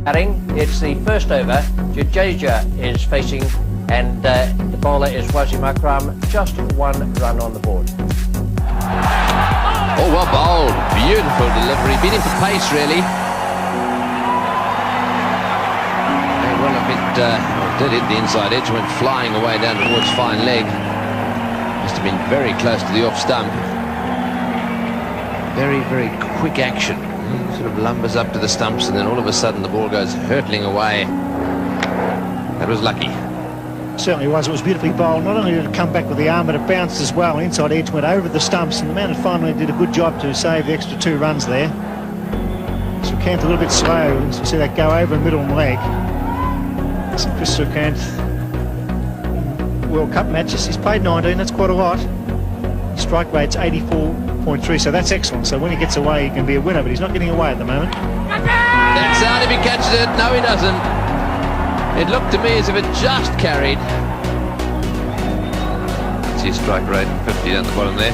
batting. It's the first over. Jadeja is facing, and the bowler is Wasim Akram. Just 1 run on the board. Oh, well bowled. Beautiful delivery. Beat him for pace, really. Well, a bit did hit the inside edge, went flying away down towards fine leg. Must have been very close to the off stump. Very, very quick action. Sort of lumbers up to the stumps, and then all of a sudden the ball goes hurtling away. That was lucky. Certainly was. It was beautifully bowled. Not only did it come back with the arm, but it bounced as well. Inside edge went over the stumps, and the man finally did a good job to save the extra 2 runs there. Srikanth a little bit slow. You see that go over the middle leg. So Chris Srikanth, World Cup matches, he's played 19. That's quite a lot. His strike rate's 84.3, so that's excellent. So when he gets away, he can be a winner, but he's not getting away at the moment. That's out if he catches it. No, he doesn't. It looked to me as if it just carried. See strike rate 50 down the bottom there.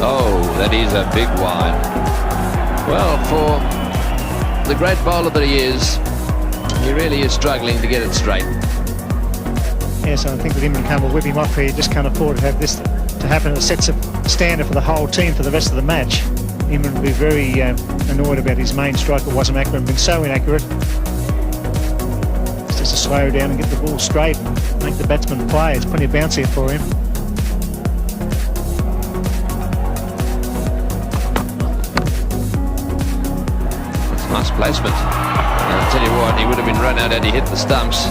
Oh, that is a big wide. Well, for the great bowler that he is, he really is struggling to get it straight. Yes, I think with Imran Khan will whip him off here. You just can't afford to have this to happen. It sets a standard for the whole team for the rest of the match. Imran will be very annoyed about his main striker, Wasim Akram, been so inaccurate. It's just to slow down and get the ball straight and make the batsman play. It's plenty of bounce here for him. Nice placement. And I'll tell you what, he would have been run out had he hit the stumps.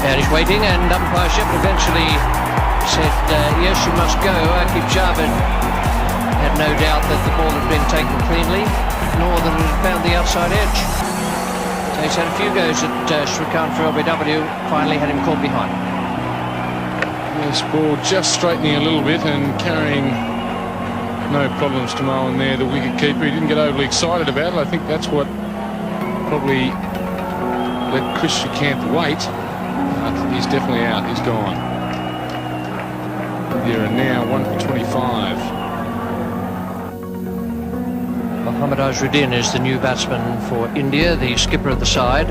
And he's waiting, and umpire Shepherd eventually said, yes, you must go. Akib Javed had no doubt that the ball had been taken cleanly, nor that it had found the outside edge. So he's had a few goes at Srikanth for LBW, finally had him caught behind. This ball just straightening a little bit and carrying no problems to Mohan there, the wicket keeper. He didn't get overly excited about it. I think that's what probably let Chris Srikanth wait. He's definitely out. He's gone. Here and now 1 for 25. Mohammad Azharuddin is the new batsman for India, the skipper of the side.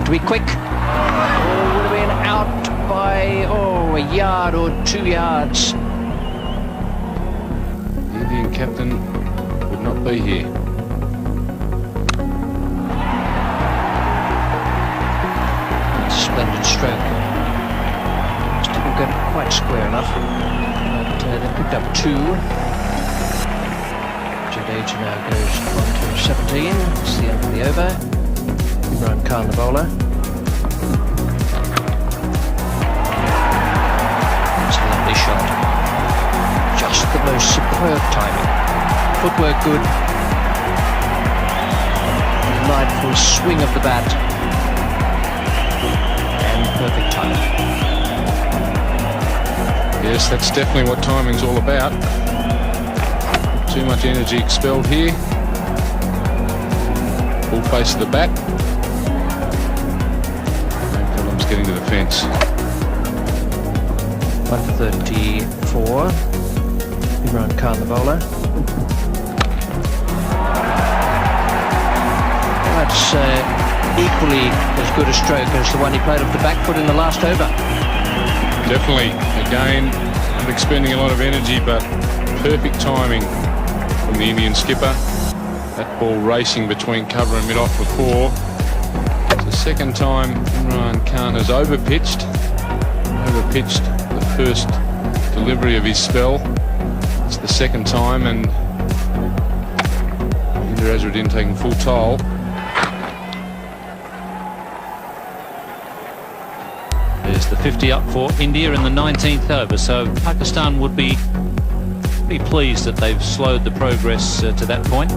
To be quick. Oh, would have been out by a yard or 2 yards. The Indian captain would not be here. Splendid stroke. Just didn't get it quite square enough. But they picked up 2. Jadeja now goes on to 17. It's the end of the over. Imran Khan, the bowler. It's a lovely shot. Just the most superb timing. Footwork good. Delightful swing of the bat. Perfect timing. Yes, that's definitely what timing's all about. Too much energy expelled here. Full face of the bat. No problems getting to the fence. 134. Imran Khan, the bowler. That's equally as good a stroke as the one he played off the back foot in the last over. Definitely. Again, not expending a lot of energy, but perfect timing from the Indian skipper. That ball racing between cover and mid-off before. It's the second time Imran Khan has overpitched the first delivery of his spell. It's the second time, and Indra Azharuddin taking full toll. There's the 50 up for India in the 19th over, so Pakistan would be pretty pleased that they've slowed the progress to that point.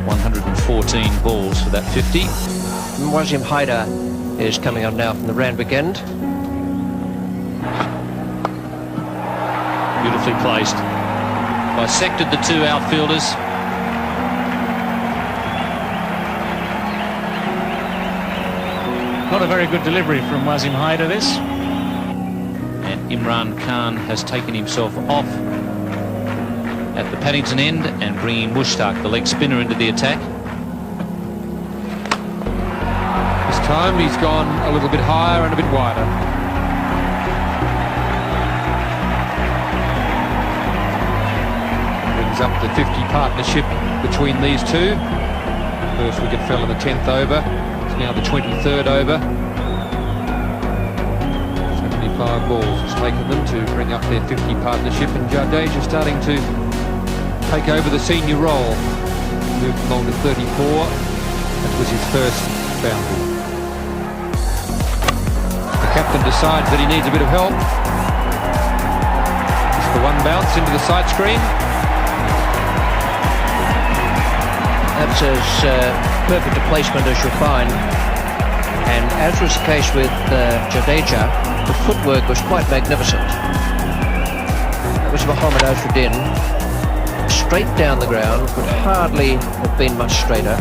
114 balls for that 50. Wasim Haider is coming on now from the Randwick end. Beautifully placed. Bisected the two outfielders. Not a very good delivery from Wasim Haider, this. And Imran Khan has taken himself off at the Paddington end and bringing Mushtaq, the leg spinner, into the attack. This time he's gone a little bit higher and a bit wider. Brings up the 50 partnership between these two. First wicket fell in the 10th over. It's now the 23rd over. 75 balls has taken them to bring up their 50 partnership, and Jadeja starting to take over the senior role. Moved along to 34. That was his first boundary. The captain decides that he needs a bit of help. Just the one bounce into the side screen. That's as perfect a placement as you'll find. And as was the case with Jadeja, the footwork was quite magnificent. That was Mohammad Azharuddin. Straight down the ground, could hardly have been much straighter.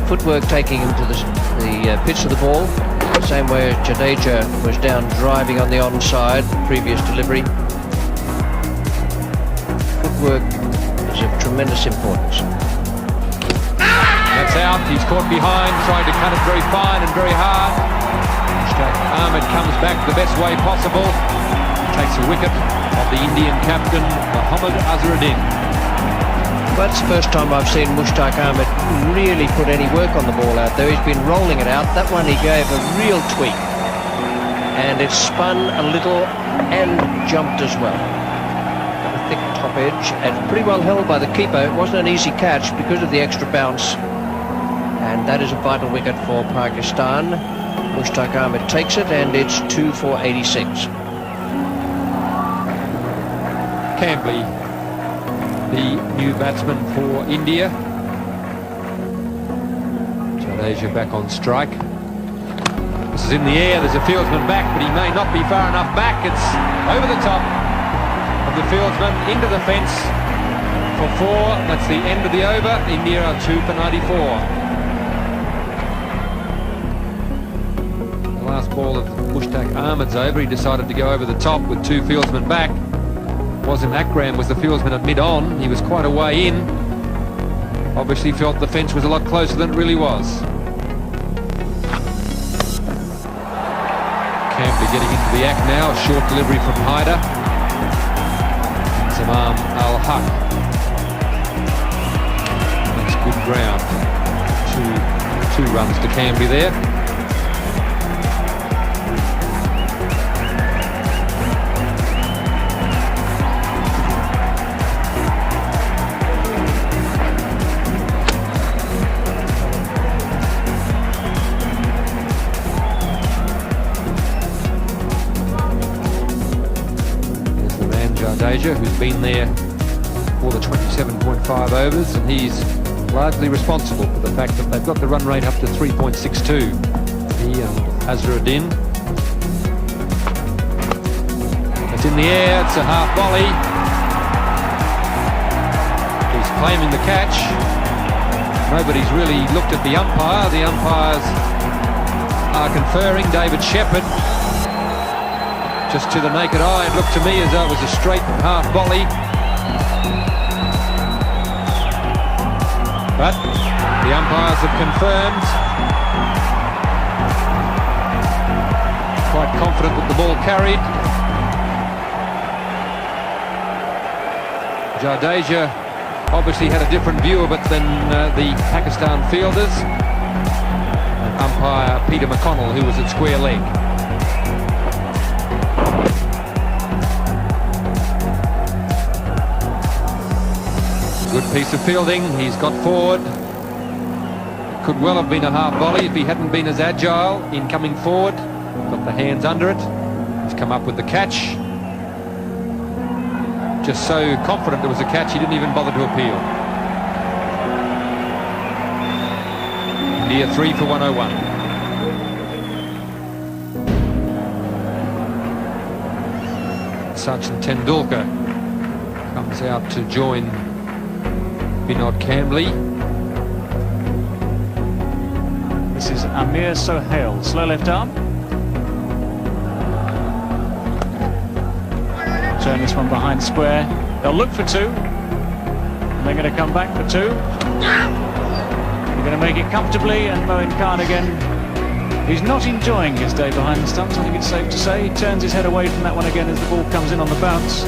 Footwork taking him to the pitch of the ball, same way as Jadeja was down driving on the onside, previous delivery. Footwork is of tremendous importance. That's out, he's caught behind, trying to cut it very fine and very hard. Ahmed comes back the best way possible. Takes a wicket of the Indian captain, Mohammad Azharuddin. That's the first time I've seen Mushtaq Ahmed really put any work on the ball out there. He's been rolling it out. That one he gave a real tweak. And it spun a little and jumped as well. Got a thick top edge and pretty well held by the keeper. It wasn't an easy catch because of the extra bounce. And that is a vital wicket for Pakistan. Mushtaq Ahmed takes it, and it's 2 for 86. Cambley, the new batsman for India. Jadeja back on strike. This is in the air, there's a fieldsman back, but he may not be far enough back. It's over the top of the fieldsman, into the fence for 4. That's the end of the over. India are 2 for 94. The last ball of Mushtaq Ahmed's over, he decided to go over the top with 2 fieldsmen back. Wasim Akram was the fieldsman at mid-on. He was quite a way in. Obviously felt the fence was a lot closer than it really was. Cambley getting into the act now. A short delivery from Haider. Zamam Al-Haq. That's good ground. Two runs to Cambley there. Jadeja, who's been there for the 27.5 overs, and he's largely responsible for the fact that they've got the run rate up to 3.62. He and Azharuddin. It's in the air, it's a half volley. He's claiming the catch. Nobody's really looked at the umpire. The umpires are conferring. David Shepherd. Just to the naked eye, it looked to me as though it was a straight half volley. But the umpires have confirmed. Quite confident that the ball carried. Jadeja obviously had a different view of it than the Pakistan fielders. And umpire Peter McConnell, who was at square leg. Good piece of fielding, he's got forward. It could well have been a half volley if he hadn't been as agile in coming forward. Got the hands under it. He's come up with the catch. Just so confident there was a catch, he didn't even bother to appeal. India 3 for 101. Sachin Tendulkar comes out to join Vinod Kambli. This is Amir Sohail, slow left arm. Turn this one behind square. They'll look for two. And they're going to come back for two. They're going to make it comfortably, and Moin Khan again. He's not enjoying his day behind the stumps, I think it's safe to say. He turns his head away from that one again as the ball comes in on the bounce.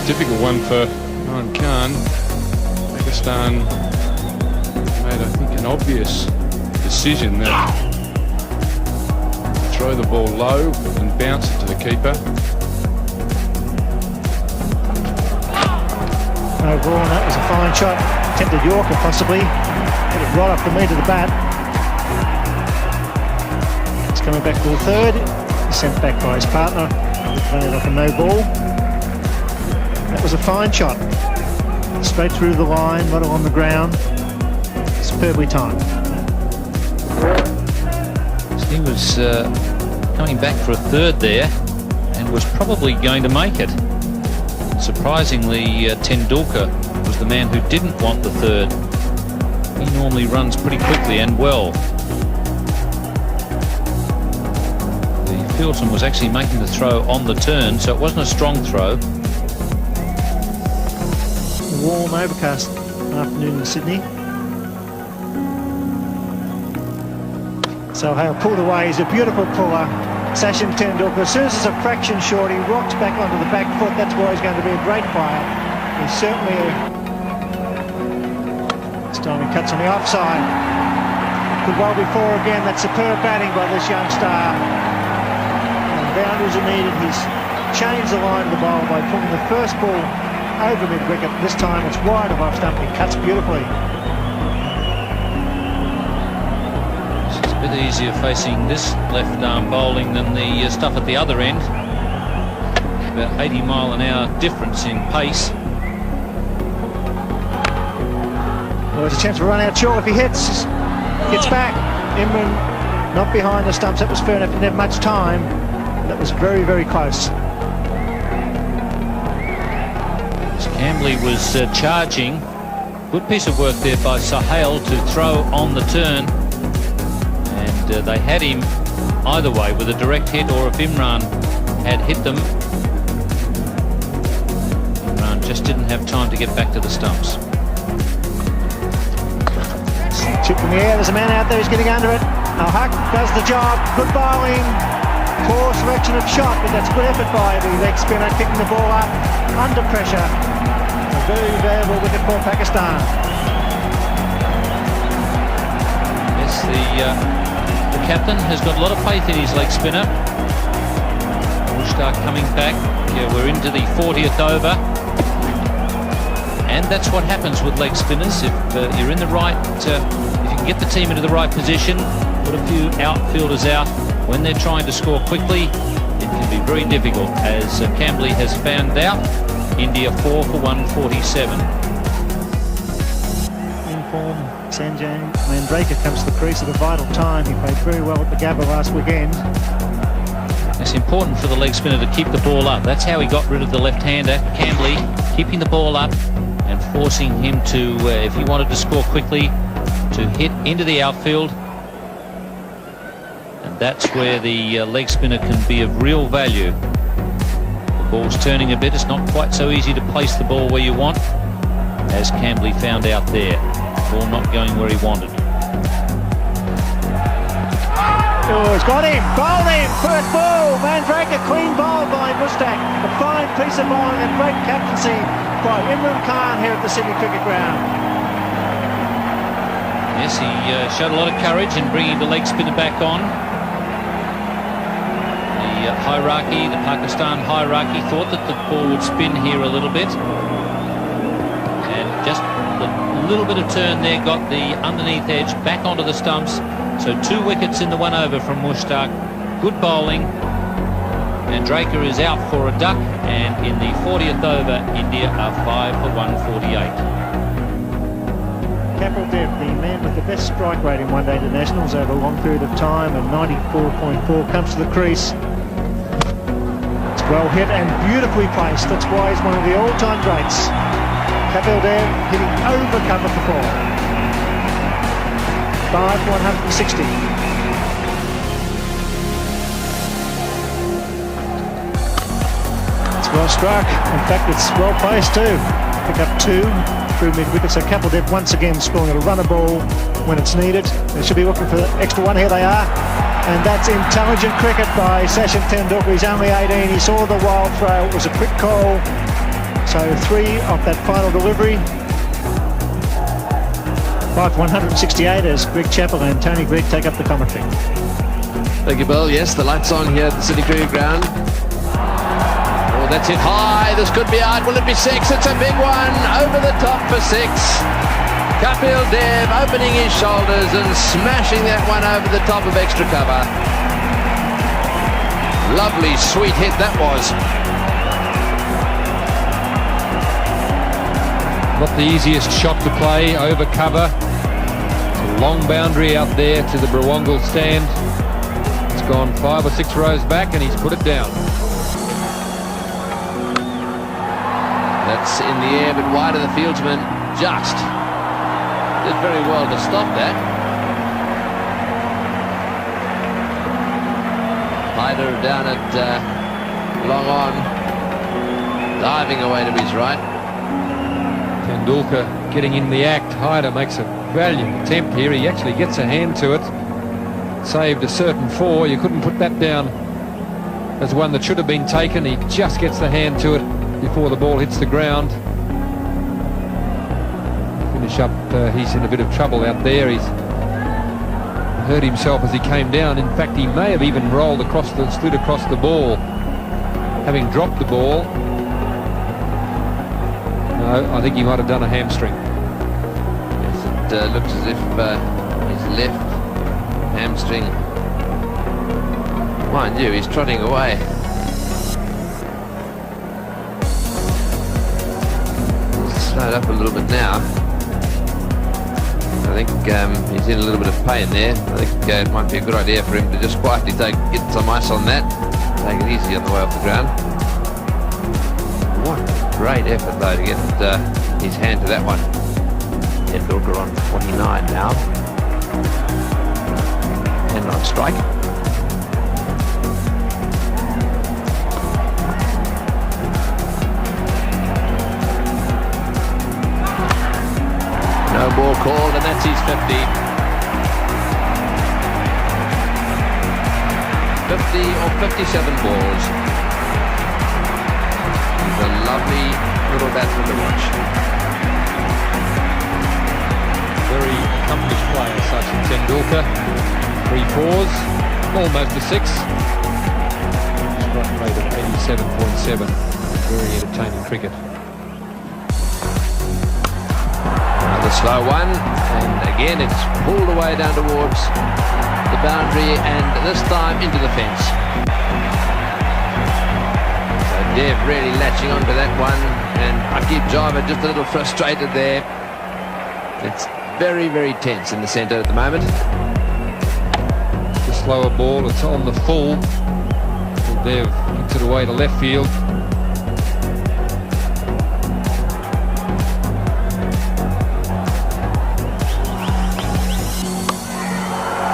Difficult one for Moin Khan. Pakistan made, I think, an obvious decision that throw the ball low and bounce it to the keeper. No ball, that was a fine shot. Tempted Yorker possibly. Hit it right off the meat of the bat. It's coming back to the third. He's sent back by his partner. Playing it off a no ball. That was a fine shot. Straight through the line, not on the ground. Superbly timed. He was coming back for a third there and was probably going to make it. Surprisingly, Tendulkar was the man who didn't want the third. He normally runs pretty quickly and well. The fieldsman was actually making the throw on the turn, so it wasn't a strong throw. Warm, overcast afternoon in Sydney. So Hale pulled away. He's a beautiful puller. Sachin Tendulkar, as soon as it's a fraction short, he rocks back onto the back foot. That's why he's going to be a great player. He's certainly this time he cuts on the offside. Could well be four again. That's superb batting by this young star. And boundaries are needed. He's changed the line of the bowl by pulling the first ball over mid-wicket. This time it's wide of off stump. He cuts beautifully. It's a bit easier facing this left arm bowling than the stuff at the other end. About 80-mile-an-hour difference in pace. Well, there's a chance for a run out short if he hits. Gets back. Imran not behind the stumps. That was fair enough. Didn't have much time. That was very, very close. Kambli was charging. Good piece of work there by Sohail to throw on the turn. And they had him either way with a direct hit, or if Imran had hit them. Imran just didn't have time to get back to the stumps. Chip in the air. There's a man out there who's getting under it. Al-Haq does the job. Good bowling. Poor selection of shot, but that's good effort by the leg spinner, kicking the ball up under pressure. A very valuable wicket for Pakistan. Yes, the captain has got a lot of faith in his leg spinner. Mushtaq coming back. Yeah, we're into the 40th over. And that's what happens with leg spinners. If you're in the right, if you can get the team into the right position, put a few outfielders out, when they're trying to score quickly, it can be very difficult, as Kambli has found out. India 4 for 147. In form, Sanjay Mandraker comes to the crease at a vital time. He played very well at the Gabba last weekend. It's important for the leg spinner to keep the ball up. That's how he got rid of the left-hander, Kambli, keeping the ball up and forcing him to, if he wanted to score quickly, to hit into the outfield. And that's where the leg spinner can be of real value. The ball's turning a bit. It's not quite so easy to place the ball where you want, as Kambli found out there. Ball not going where he wanted. Oh, he's got him! Bowled him! First ball! Mandraker, clean bowl by Mushtaq. A fine piece of bowling and great captaincy by Imran Khan here at the Sydney Cricket Ground. Yes, he showed a lot of courage in bringing the leg spinner back on. The hierarchy, the Pakistan hierarchy, thought that the ball would spin here a little bit. And just a little bit of turn there got the underneath edge back onto the stumps. So 2 wickets in the 1 over from Mushtaq. Good bowling. Mandraker is out for a duck, and in the 40th over, India are 5 for 148. Kapil Dev, the man with the best strike rate in one-day internationals over a long period of time, and 94.4, comes to the crease. Well hit and beautifully placed. That's why he's one of the all-time greats. Kapil Dev hitting over cover for 4. 5/160. It's well struck. In fact, it's well placed too. Pick up 2 through mid-wicket. So Kapil Dev once again scoring a runner ball when it's needed. They should be looking for the extra one. Here they are. And that's intelligent cricket by Sachin Tendulkar. He's only 18. He saw the wild throw. It was a quick call. So 3 off that final delivery. 5/168 as Greg Chappell and Tony Gregg take up the commentary. Thank you, Bill. Yes, the lights on here at the City Cricket Ground. Oh, that's it high. This could be out. Will it be 6? It's a big one. Over the top for 6. Kapil Dev opening his shoulders and smashing that one over the top of extra cover. Lovely, sweet hit that was. Not the easiest shot to play over cover. It's a long boundary out there to the Brawangal stand. It's gone 5 or 6 rows back and he's put it down. That's in the air but wide of the fieldsman. Just did very well to stop that. Hyder down at long on, diving away to his right. Tendulkar getting in the act. Hyder makes a valiant attempt here. He actually gets a hand to it. Saved a certain 4. You couldn't put that down as one that should have been taken. He just gets the hand to it before the ball hits the ground. Finish up, he's in a bit of trouble out there. He's hurt himself as he came down. In fact, he may have even rolled across slid across the ball, having dropped the ball. No, I think he might have done a hamstring. Yes, it looks as if his left hamstring. Mind you, he's trotting away. He's slowed up a little bit now. I think he's in a little bit of pain there. I think it might be a good idea for him to just quietly get some ice on that. Take it easy on the way off the ground. What a great effort though to get his hand to that one. Tendulkar on 29 now. And on strike. No ball called, and that's his 50. 50 or 57 balls. He's a lovely little batsman to watch. Very accomplished player, Sachin Tendulkar. 3 4s, almost a 6. Strike rate of 87.7. Very entertaining cricket. Another slow one, and again it's pulled away down towards the boundary, and this time into the fence. So Dev really latching onto that one, and Akib Java just a little frustrated there. It's very, very tense in the centre at the moment. The slower ball, it's on the full. Dev kicks it away to left field.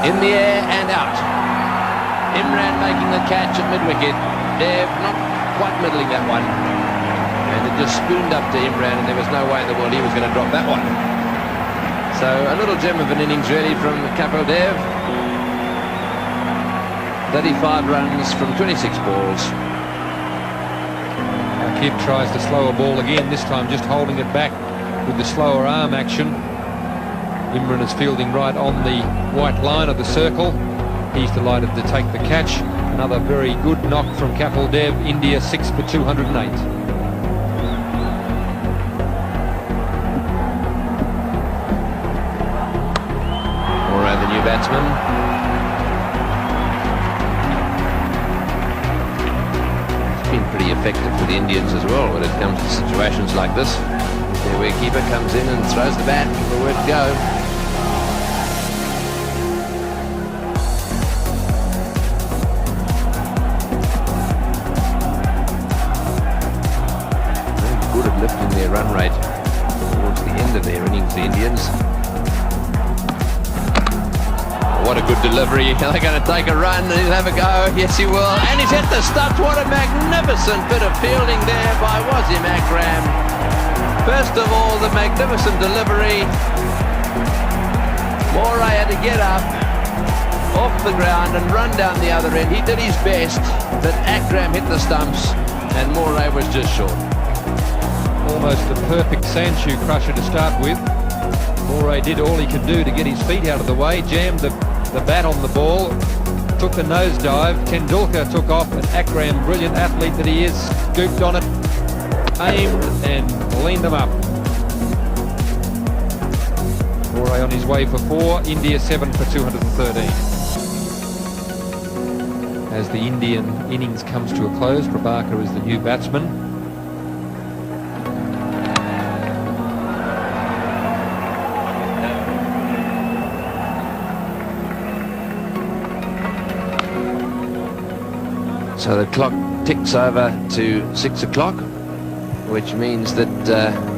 In the air and out. Imran making the catch at mid-wicket. Dev not quite middling that one. And it just spooned up to Imran, and there was no way in the world he was going to drop that one. So a little gem of an innings really from Kapil Dev. 35 runs from 26 balls. Akib tries the slower ball again, this time just holding it back with the slower arm action. Imran is fielding right on the white line of the circle. He's delighted to take the catch. Another very good knock from Kapil Dev. India 6 for 208. Moreau, the new batsman. It's been pretty effective for the Indians as well when it comes to situations like this. Their wicketkeeper comes in and throws the bat for where to go. delivery. They're going to take a run and he'll have a go. Yes, he will. And he's hit the studs. What a magnificent bit of fielding there by Wasim Akram. First of all, the magnificent delivery. Moray had to get up off the ground and run down the other end. He did his best, but Akram hit the stumps and Moray was just short. Almost a perfect sand shoe crusher to start with. Moray did all he could do to get his feet out of the way, jammed the bat on the ball, took the nosedive. Tendulkar took off, and Akram, brilliant athlete that he is, scooped on it, aimed and leaned them up. Moray on his way for 4, India 7 for 213. As the Indian innings comes to a close, Prabhakar is the new batsman. So the clock ticks over to 6 o'clock, which means that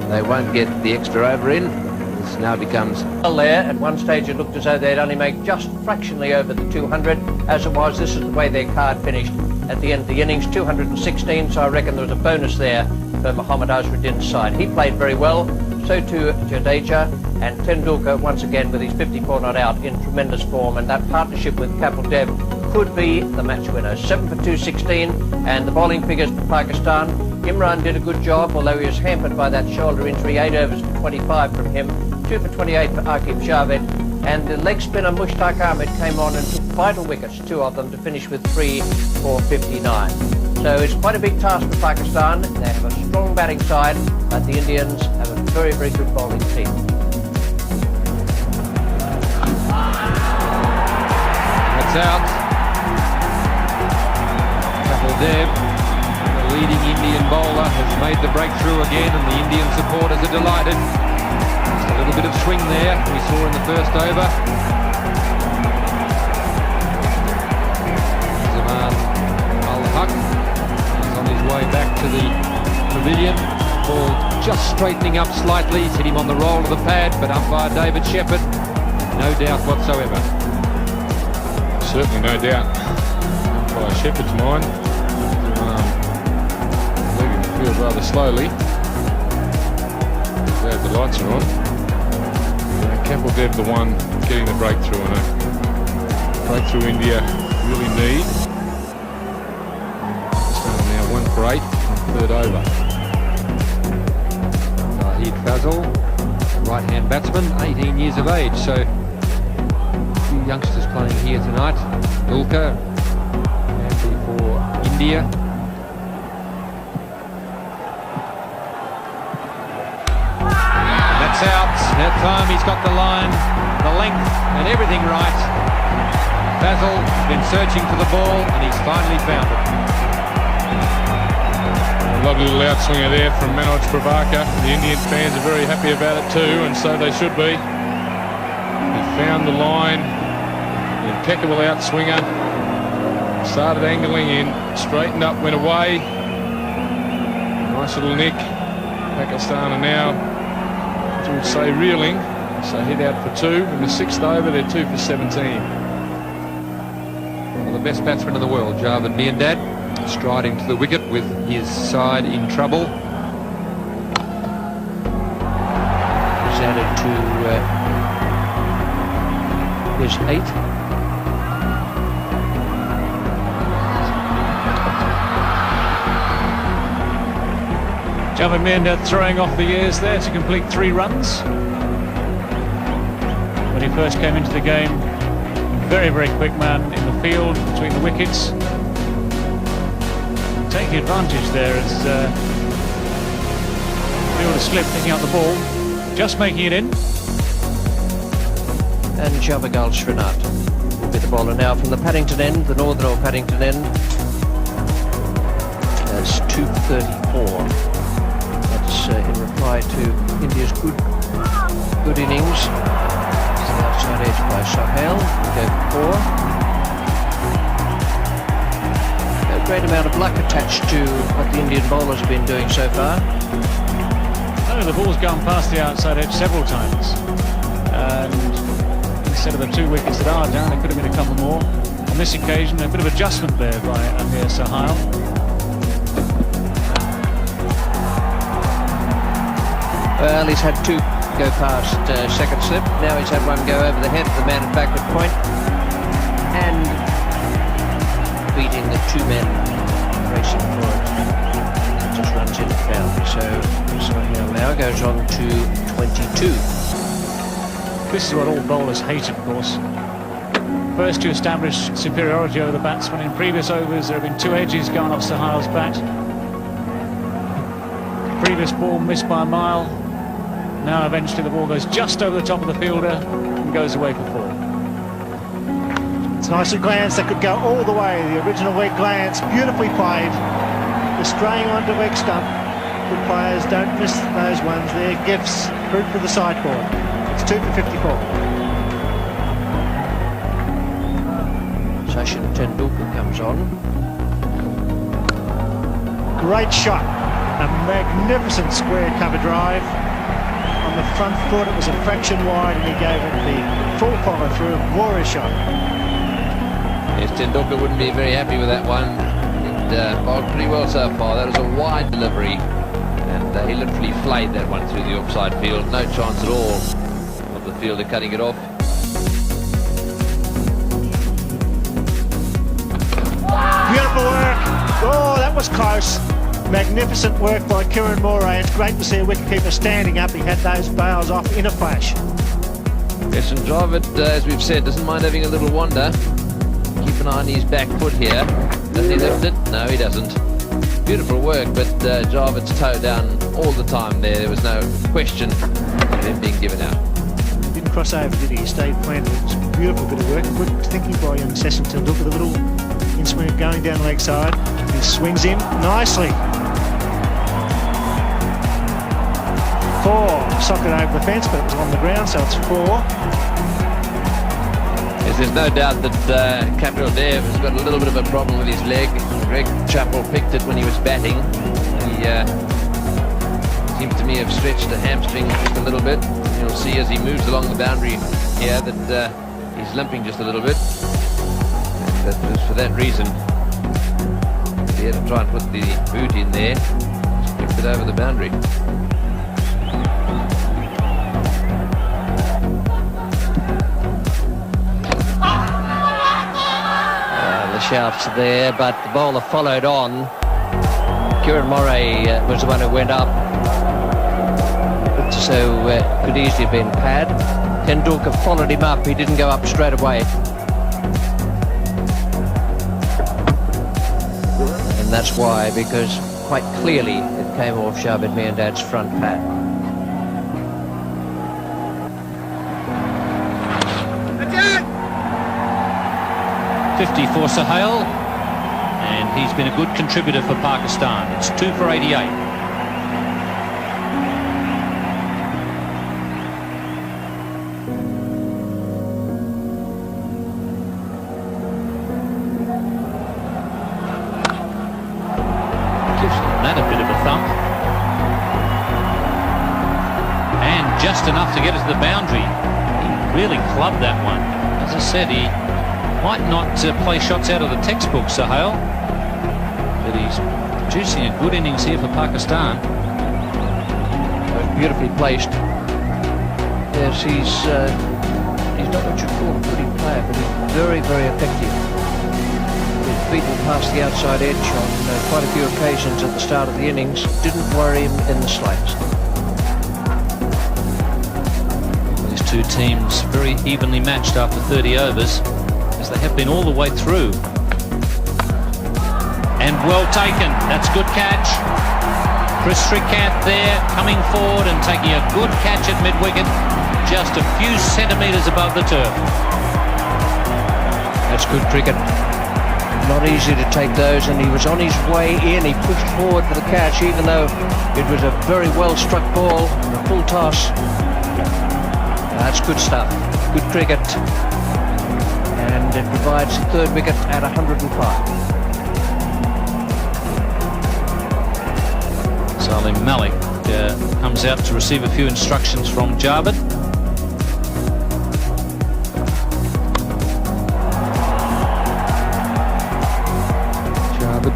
they won't get the extra over in. This now becomes... Well, there, at one stage it looked as though they'd only make just fractionally over the 200. As it was, this is the way their card finished at the end of the innings, 216, so I reckon there was a bonus there for Mohammad Azharuddin's side. He played very well, so too Jadeja, and Tendulkar once again with his 54 not out in tremendous form, and that partnership with Kapil Dev could be the match winner. 7 for 216, and the bowling figures for Pakistan. Imran did a good job, although he was hampered by that shoulder injury. 8 overs for 25 from him, 2 for 28 for Aqib Javed, and the leg spinner Mushtaq Ahmed came on and took vital wickets, 2 of them, to finish with 3 for 59. So it's quite a big task for Pakistan. They have a strong batting side, but the Indians have a very, very good bowling team. That's out. Dev, the leading Indian bowler, has made the breakthrough again, and the Indian supporters are delighted. Just a little bit of swing there we saw in the first over. Zaman Al-Haq is on his way back to the pavilion. Ball just straightening up slightly. He's hit him on the roll of the pad, but umpire David Shepherd, no doubt whatsoever. Certainly no doubt. Umpire Shepherd's mind. Leaving the field rather slowly. Glad the lights are on. Kapil Dev the one getting the breakthrough, and a breakthrough India really need. Pakistan now 1 for 8 on 3rd over. Zahid Fazal, right-hand batsman, 18 years of age, so a few youngsters playing here tonight. Dulkar, happy for India. That's out. That time he's got the line, the length and everything right. Fazal has been searching for the ball and he's finally found it. A lovely little outswinger there from Manoj Prabhakar. The Indian fans are very happy about it too, and so they should be. He found the line. Impeccable outswinger. Started angling in, straightened up, went away. Nice little nick. Pakistan are now, I would say, reeling. So hit out for 2. In the 6th over, they're 2 for 17. One of the best batsmen in the world, Javed Miandad, striding to the wicket with his side in trouble. He's added to his 8. Javed Miandad throwing off the years there to complete 3 runs. When he first came into the game, very, very quick man in the field between the wickets. Taking advantage there as fielder slip, picking out the ball, just making it in. And Javagal Srinath will be the bowler now from the Paddington end, the northern or Paddington end. That's 234. That's in reply to India's good innings. The outside edge by Sohail. We go for 4. No great amount of luck attached to what the Indian bowlers have been doing so far. No, the ball's gone past the outside edge several times. And instead of the 2 wickets that are down. There could have been a couple more. On this occasion, a bit of adjustment there by Amir Sahal. Well, he's had 2 go past second slip. Now he's had 1 go over the head of the man at backward point and beating the 2 men racing for it. It just runs into the boundary. So Sohail now goes on to 22. This is what all bowlers hate, of course. First to establish superiority over the batsman. In previous overs, there have been 2 edges gone off Sahal's bat. Previous ball missed by a mile. Now eventually the ball goes just over the top of the fielder and goes away for 4. It's a nice glance that could go all the way. The original leg glance, beautifully played. The straying onto leg stump. Good players don't miss those ones. They're gifts. Fruit for the sideboard. It's 2 for 54. Sachin Tendulkar comes on. Great shot. A magnificent square cover drive. On the front foot, it was a fraction wide, and he gave it the full follow through. A glorious shot. Yes, Tendulkar wouldn't be very happy with that one. It bowled pretty well so far. That was a wide delivery, and he literally flayed that one through the offside field. No chance at all of the fielder cutting it off. Beautiful work. Oh, that was close. Magnificent work by Kieran Moray. It's great to see a wicketkeeper standing up. He had those bails off in a flash. Yes, and Javed, as we've said, doesn't mind having a little wander. Keep an eye on his back foot here. Does he lift it? No, he doesn't. Beautiful work, but Javed's toe down all the time there. There was no question of him being given out. He didn't cross over, did he? He stayed planted. It was a beautiful bit of work. Good thinking by young Sachin Tendulkar. The little in swing going down the leg side. He swings in nicely. 4. Socket over the fence, but it was on the ground, so it's 4. Yes, there's no doubt that Kapil Dev has got a little bit of a problem with his leg. Greg Chappell picked it when he was batting. He seems to me have stretched the hamstring just a little bit. You'll see as he moves along the boundary here that he's limping just a little bit. And that was for that reason he had to try and put the boot in there, just picked it over the boundary. Shafts there, but the bowler followed on. Kieran Moray was the one who went up, so could easily have been pad. Tendulkar followed him up. He didn't go up straight away, and that's why, because quite clearly it came off Javed Miandad's front pad. 50 for Sohail, and he's been a good contributor for Pakistan. It's 2 for 88. Gives that a bit of a thump, and just enough to get it to the boundary. He really clubbed that one. As I said, he might not play shots out of the textbook, Sohail, but he's producing a good innings here for Pakistan. Beautifully placed. Yes, he's not what you call a pretty player, but he's very, very effective. He's beaten past the outside edge on quite a few occasions at the start of the innings. Didn't worry him in the slightest. These two teams very evenly matched after 30 overs. They have been all the way through. And well taken. That's a good catch. Chris Srikanth there coming forward and taking a good catch at mid-wicket, just a few centimetres above the turf. That's good cricket. Not easy to take those, and he was on his way in. He pushed forward for the catch, even though it was a very well struck ball, a full toss. That's good stuff. Good cricket. And it provides the 3rd wicket at 105. Salim Malik comes out to receive a few instructions from Javed.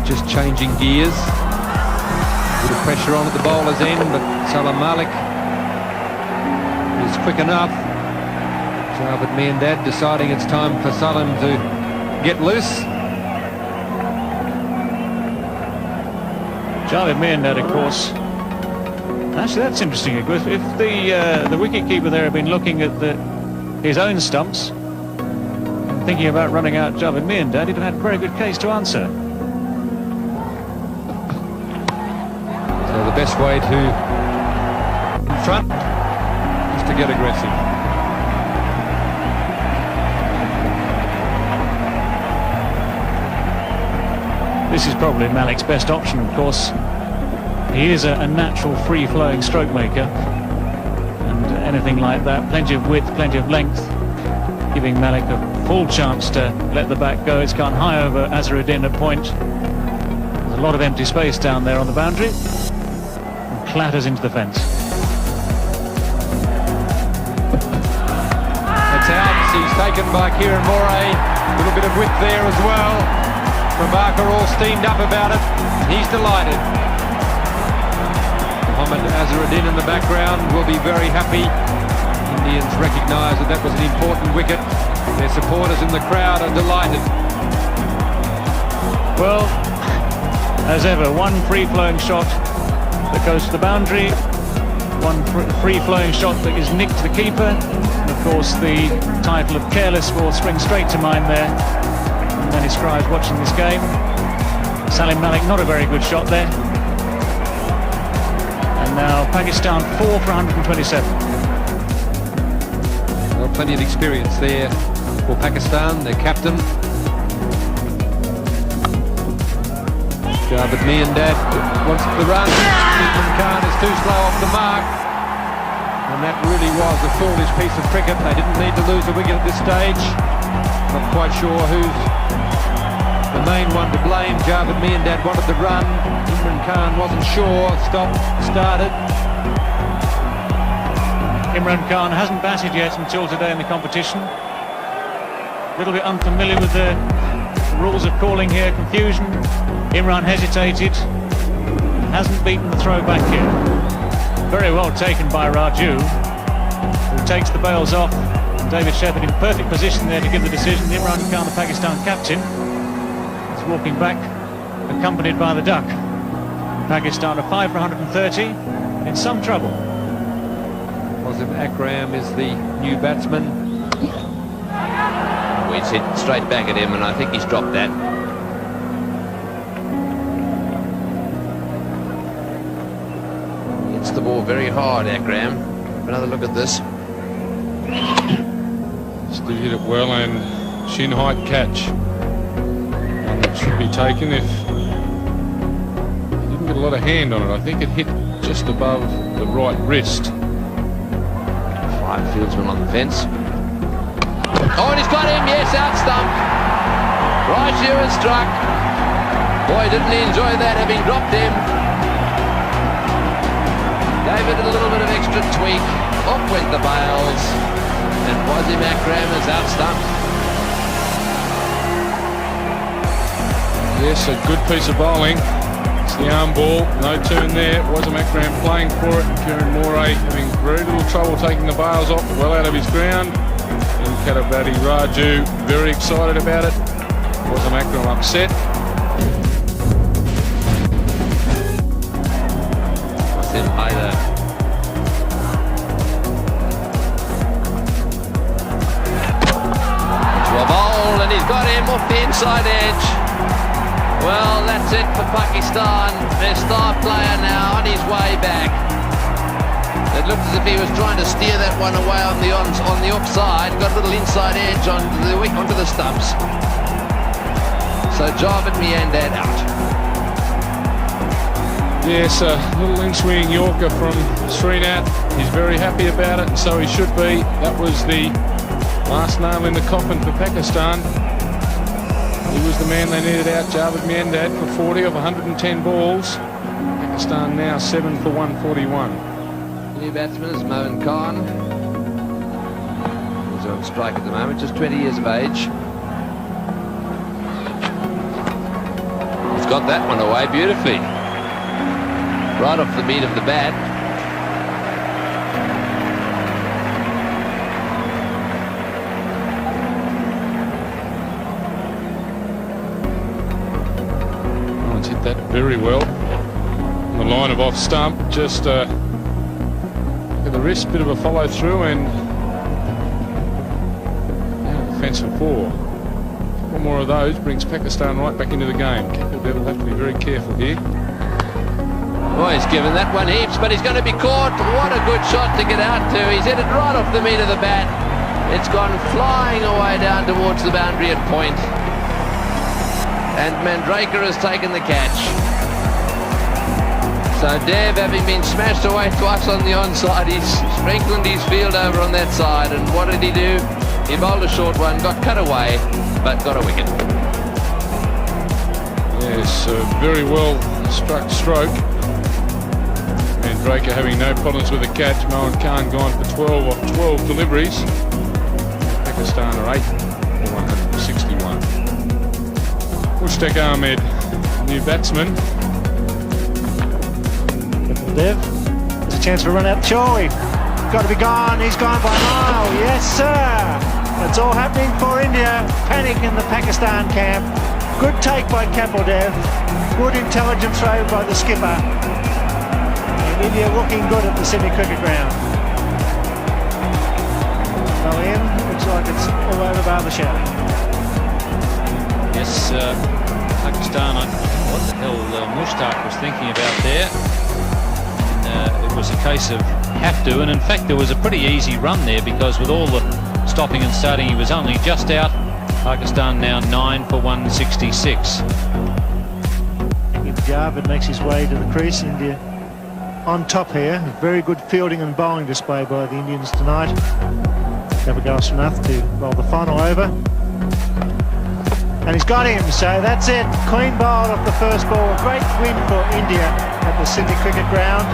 just changing gears. A bit of pressure on at the bowler's end, but Salam Malik is quick enough. Javed Miandad deciding it's time for Salam to get loose. Javed Miandad, of course. Actually, that's interesting. If the wicket-keeper there had been looking at his own stumps, thinking about running out Javed Miandad, he'd have had a very good case to answer. So the best way to confront is to get aggressive. This is probably Malik's best option, of course. He is a natural free-flowing stroke maker, and anything like that, plenty of width, plenty of length, giving Malik a full chance to let the bat go. It's gone high over Azharuddin at point. There's a lot of empty space down there on the boundary, and clatters into the fence. That's out. He's taken by Kieran Moray. A little bit of width there as well. Prabhakar all steamed up about it. He's delighted. Mohammad Azharuddin in the background will be very happy. Indians recognise that was an important wicket. Their supporters in the crowd are delighted. Well, as ever, one free-flowing shot that goes to the boundary, one free-flowing shot that is nicked to the keeper, and of course the title of careless will spring straight to mind there. Many scribes watching this game. Salim Malik, not a very good shot there. And now Pakistan 4 for 127. Well, plenty of experience there for Pakistan, their captain. Javed Miandad wants the run. Imran Khan is too slow off the mark. And that really was a foolish piece of cricket. They didn't need to lose a wicket at this stage. Not quite sure who's the main one to blame. Javed Miandad wanted the run. Imran Khan wasn't sure. Stopped, started. Imran Khan hasn't batted yet until today in the competition. A little bit unfamiliar with the rules of calling here. Confusion. Imran hesitated. Hasn't beaten the throw back here. Very well taken by Raju, who takes the bails off. David Shepherd in perfect position there to give the decision. Imran Khan, the Pakistan captain, is walking back, accompanied by the duck. Pakistan are 5 for 130, in some trouble. Wasim Akram is the new batsman. It's hit straight back at him, and I think he's dropped that. Hits the ball very hard, Akram. Another look at this. Still hit it well, and shin height catch. And it should be taken if he didn't get a lot of hand on it. I think it hit just above the right wrist. 5 fieldsmen on the fence. Oh, and he's got him, yes, out stump. Raju has struck. Boy, didn't he enjoy that, having dropped him. Gave it a little bit of extra tweak. Off went the bails. And Wasim Akram is out stumped. Yes, a good piece of bowling. It's the arm ball, no turn there. Wasim Akram playing for it. Kieran Moray having very little trouble taking the bails off, well out of his ground. And Kadabadi Raju very excited about it. Wasim Akram upset. Wasim Haidar. And he's got him off the inside edge. Well, that's it for Pakistan. Their star player now on his way back. It looked as if he was trying to steer that one away on the offside. Got a little inside edge onto the stumps. So Javed Miandad out. Yes, a little in-swinging Yorker from Srinath. He's very happy about it, and so he should be. That was the last nail in the coffin for Pakistan. He was the man they needed out, Javed Miandad, for 40 of 110 balls. Pakistan now 7 for 141. New batsman is Moin Khan. He's on strike at the moment, just 20 years of age. He's got that one away beautifully. Right off the meat of the bat. Oh, it's hit that very well. On the line of off stump, just at the wrist, bit of a follow through, and out of the fence for 4. One more of those brings Pakistan right back into the game. Kapil will have to be very careful here. Oh, he's given that one heaps, but he's going to be caught. What a good shot to get out to. He's hit it right off the meat of the bat. It's gone flying away down towards the boundary at point. And Mandraker has taken the catch. So Dev, having been smashed away twice on the onside, he's strengthened his field over on that side. And what did he do? He bowled a short one, got cut away, but got a wicket. Yes, a very well struck stroke. And Draker having no problems with the catch. Mohan Khan gone for 12 off 12 deliveries. Pakistan are 8 for 161. Mushtaq Ahmed, new batsman. Dev, there's a chance for a run out. Choi, got to be gone. He's gone by a mile. Yes, sir. It's all happening for India. Panic in the Pakistan camp. Good take by Kapil Dev. Good intelligent throw by the skipper. And India looking good at the Sydney cricket ground. So in, looks like it's all over bar the shout. Yes, Pakistan, I don't know what the hell Mushtaq was thinking about there. It was a case of have to, and in fact there was a pretty easy run there because with all the stopping and starting he was only just out. Pakistan now 9 for 166. Javed makes his way to the crease. India on top here. Very good fielding and bowling display by the Indians tonight. Gavagal Srinath to bowl the final over. And he's got him, so that's it. Clean bowled off the first ball. A great win for India at the Sydney Cricket Ground.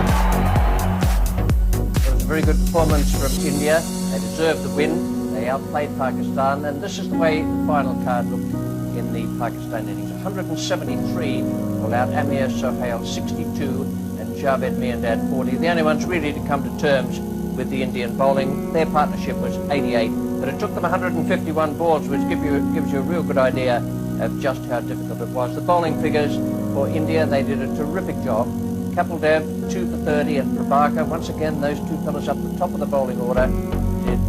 It was a very good performance from India. They deserved the win. They outplayed Pakistan, and this is the way the final card looked in the Pakistan innings. 173 all out. Amir Sohail 62 and Javed Miandad 40. The only ones really to come to terms with the Indian bowling. Their partnership was 88, but it took them 151 balls, which gives you a real good idea of just how difficult it was. The bowling figures for India, they did a terrific job. Kapil Dev 2 for 30 and Prabhakar, once again those two fellas up the top of the bowling order did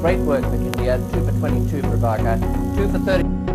great work for India. 2 for 22 Prabhakar, 2 for 30.